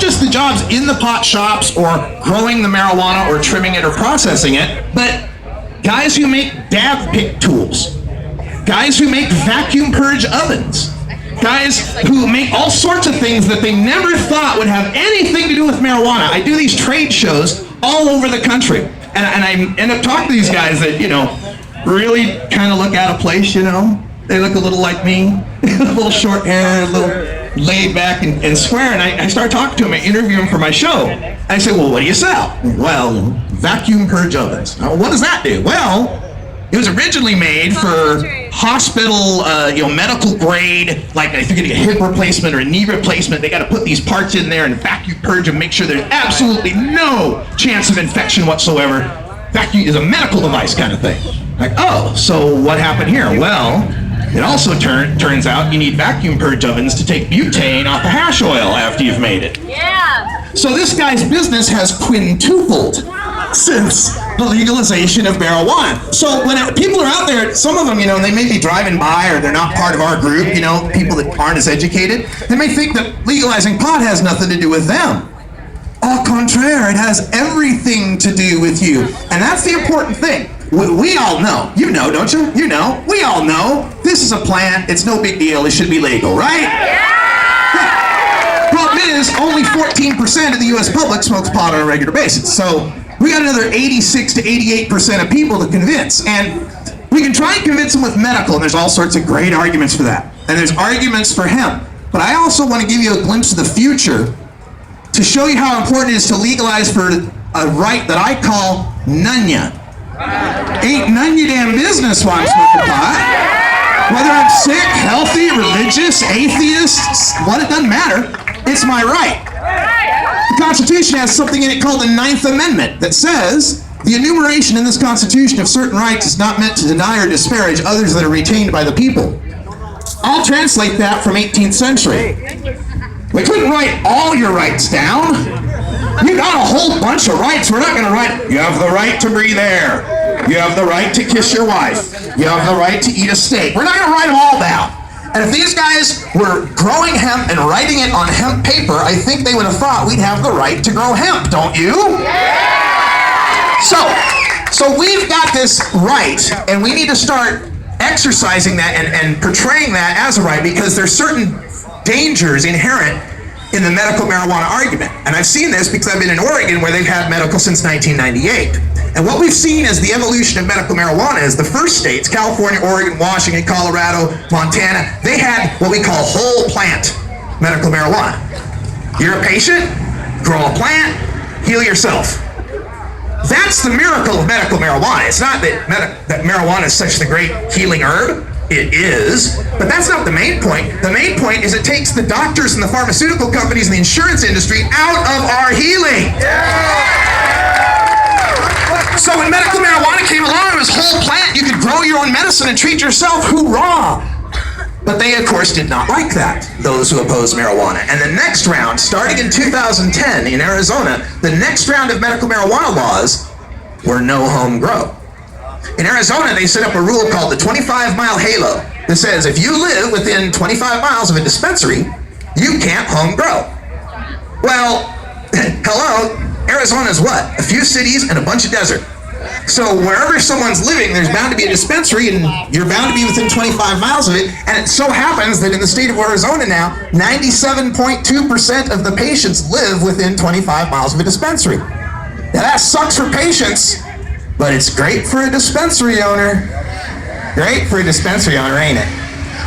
just the jobs in the pot shops or growing the marijuana or trimming it or processing it, but guys who make dab pick tools, guys who make vacuum purge ovens, guys who make all sorts of things that they never thought would have anything to do with marijuana. I do these trade shows all over the country, and I end up talking to these guys that, you know, really kind of look out of place, you know. They look a little like me, a little short hair, a little laid back and square, and I start talking to them, I interview them for my show. I say, well, what do you sell? Well, vacuum purge ovens. What does that do? Well, it was originally made for hospital, medical grade, like if you're getting a hip replacement or a knee replacement, they got to put these parts in there and vacuum purge and make sure there's absolutely no chance of infection whatsoever. Vacuum is a medical device kind of thing. Like, oh, so what happened here? Well, it also turns out you need vacuum purge ovens to take butane off the hash oil after you've made it. Yeah. So this guy's business has quintupled since the legalization of marijuana. So when people are out there, some of them, you know, they may be driving by or they're not part of our group, you know, people that aren't as educated, they may think that legalizing pot has nothing to do with them. Au contraire, it has everything to do with you. And that's the important thing. We all know. You know, don't you? You know. We all know. This is a plant. It's no big deal. It should be legal, right? Yeah. Problem is, only 14% of the U.S. public smokes pot on a regular basis. So we got another 86 to 88% of people to convince. And we can try and convince them with medical, and there's all sorts of great arguments for that. And there's arguments for hemp. But I also want to give you a glimpse of the future to show you how important it is to legalize for a right that I call none-ya. Ain't none your damn business why I'm smoking pot. Whether I'm sick, healthy, religious, atheist, it doesn't matter. It's my right. The Constitution has something in it called the 9th Amendment that says the enumeration in this Constitution of certain rights is not meant to deny or disparage others that are retained by the people. I'll translate that from 18th century. We couldn't write all your rights down. You got a whole bunch of rights. We're not going to write, you have the right to breathe air. You have the right to kiss your wife. You have the right to eat a steak. We're not going to write them all down. And if these guys were growing hemp and writing it on hemp paper, I think they would have thought we'd have the right to grow hemp, don't you? So we've got this right, and we need to start exercising that and portraying that as a right, because there's certain dangers inherent in the medical marijuana argument. And I've seen this because I've been in Oregon where they've had medical since 1998. And what we've seen as the evolution of medical marijuana is the first states, California, Oregon, Washington, Colorado, Montana, they had what we call whole plant medical marijuana. You're a patient, grow a plant, heal yourself. That's the miracle of medical marijuana. It's not that marijuana is such the great healing herb. It is, but that's not the main point. The main point is it takes the doctors and the pharmaceutical companies and the insurance industry out of our healing. So when medical marijuana came along, it was whole plant. You could grow your own medicine and treat yourself. Hoorah! But they, of course, did not like that, those who opposed marijuana. And the next round, starting in 2010 in Arizona, the next round of medical marijuana laws were no home grow. In Arizona, they set up a rule called the 25-mile halo that says if you live within 25 miles of a dispensary, you can't home grow. Well, hello, Arizona's what? A few cities and a bunch of desert. So wherever someone's living, there's bound to be a dispensary, and you're bound to be within 25 miles of it. And it so happens that in the state of Arizona now, 97.2% of the patients live within 25 miles of a dispensary. Now that sucks for patients, but it's great for a dispensary owner. Great for a dispensary owner, ain't it?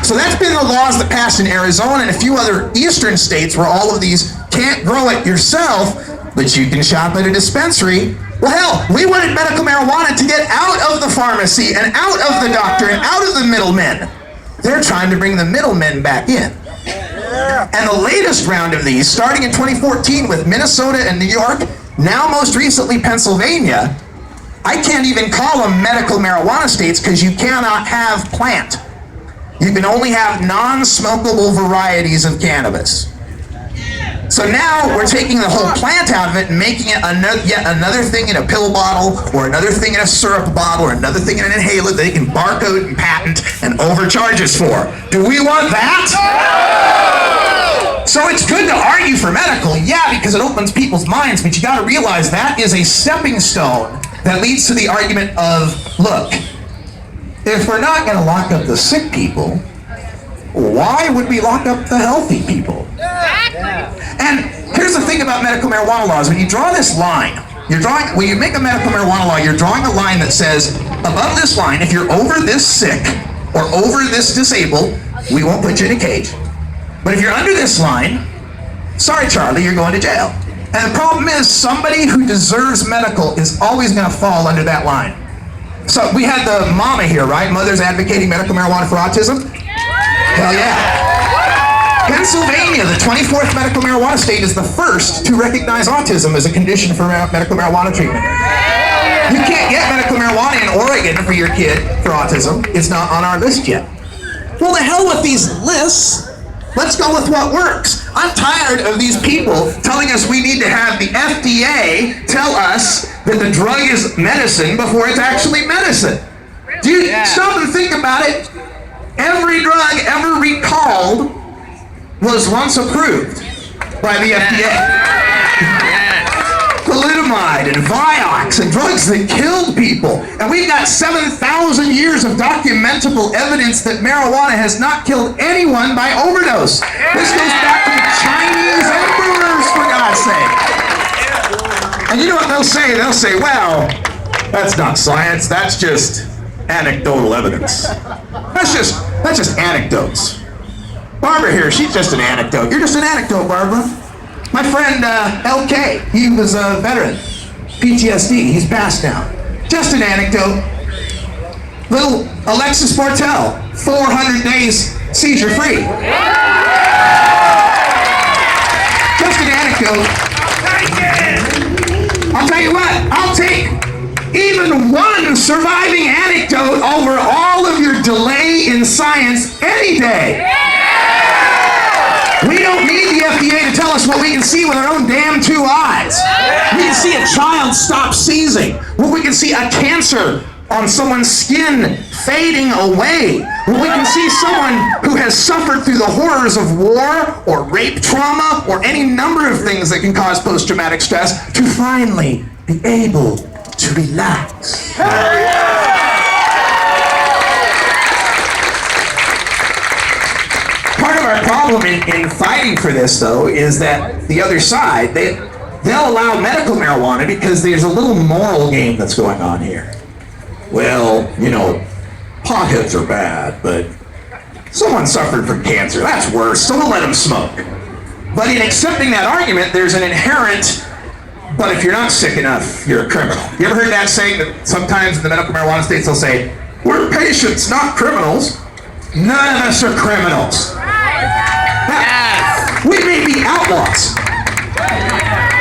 So that's been the laws that passed in Arizona and a few other eastern states where all of these can't grow it yourself, but you can shop at a dispensary. Well, hell, we wanted medical marijuana to get out of the pharmacy and out of the doctor and out of the middlemen. They're trying to bring the middlemen back in. And the latest round of these, starting in 2014 with Minnesota and New York, now most recently Pennsylvania, I can't even call them medical marijuana states because you cannot have plant. You can only have non-smokable varieties of cannabis. So now we're taking the whole plant out of it and making it yet another thing in a pill bottle, or another thing in a syrup bottle, or another thing in an inhaler that they can barcode and patent and overcharge us for. Do we want that? So it's good to argue for medical, yeah, because it opens people's minds, but you got to realize that is a stepping stone that leads to the argument of, look, if we're not going to lock up the sick people, why would we lock up the healthy people? And here's the thing about medical marijuana laws. When you draw this line, when you make a medical marijuana law, you're drawing a line that says, above this line, if you're over this sick or over this disabled, we won't put you in a cage. But if you're under this line, sorry, Charlie, you're going to jail. And the problem is, somebody who deserves medical is always going to fall under that line. So we had the mama here, right? Mothers advocating medical marijuana for autism? Hell yeah. Pennsylvania, the 24th medical marijuana state, is the first to recognize autism as a condition for medical marijuana treatment. You can't get medical marijuana in Oregon for your kid for autism. It's not on our list yet. Well, the hell with these lists. Let's go with what works. I'm tired of these people telling us we need to have the FDA tell us that the drug is medicine before it's actually medicine. Do you stop and think about it? Every drug ever recalled was once approved by the FDA. Thalidomide and Vioxx and drugs that killed people. And we've got 7,000 years of documentable evidence that marijuana has not killed anyone by overdose. This goes back to Chinese emperors, for God's sake. And you know what they'll say? They'll say, well, that's not science, that's just anecdotal evidence. That's just anecdotes. Barbara here, she's just an anecdote. You're just an anecdote, Barbara. My friend LK, he was a veteran, PTSD, he's passed now. Just an anecdote. Little Alexis Portel, 400 days seizure free. Just an anecdote. I'll tell you what, I'll take even one surviving anecdote over all of your delay in science any day. We don't need the FDA to tell us what we can see with our own damn two eyes. We can see a child stop seizing. We can see a cancer on someone's skin fading away. We can see someone who has suffered through the horrors of war or rape trauma or any number of things that can cause post-traumatic stress to finally be able to relax. Part of our problem in fighting for this, though, is that the other side, they'll allow medical marijuana because there's a little moral game that's going on here. Well, you know, potheads are bad, but someone suffered from cancer. That's worse, so we'll let them smoke. But in accepting that argument, there's an inherent, but if you're not sick enough, you're a criminal. You ever heard that saying that sometimes in the medical marijuana states they'll say, we're patients, not criminals. None of us are criminals. We may be outlaws.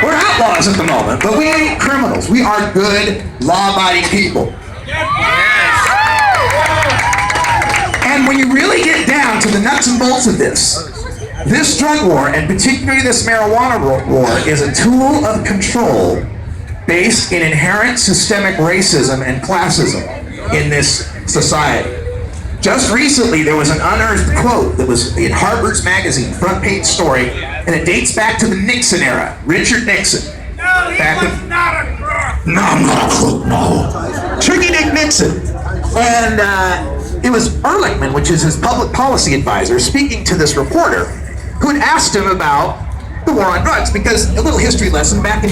We're outlaws at the moment, but we ain't criminals. We are good, law-abiding people. And when you really get down to the nuts and bolts of this drug war, and particularly this marijuana war, is a tool of control based in inherent systemic racism and classism in this society. Just recently, there was an unearthed quote that was in Harper's Magazine, front page story, and it dates back to the Nixon era. Richard Nixon. No, he was not a crook. No, I'm not a crook, no. Tricky Dick Nixon. And it was Ehrlichman, which is his public policy advisor, speaking to this reporter who had asked him about the war on drugs, because a little history lesson, back in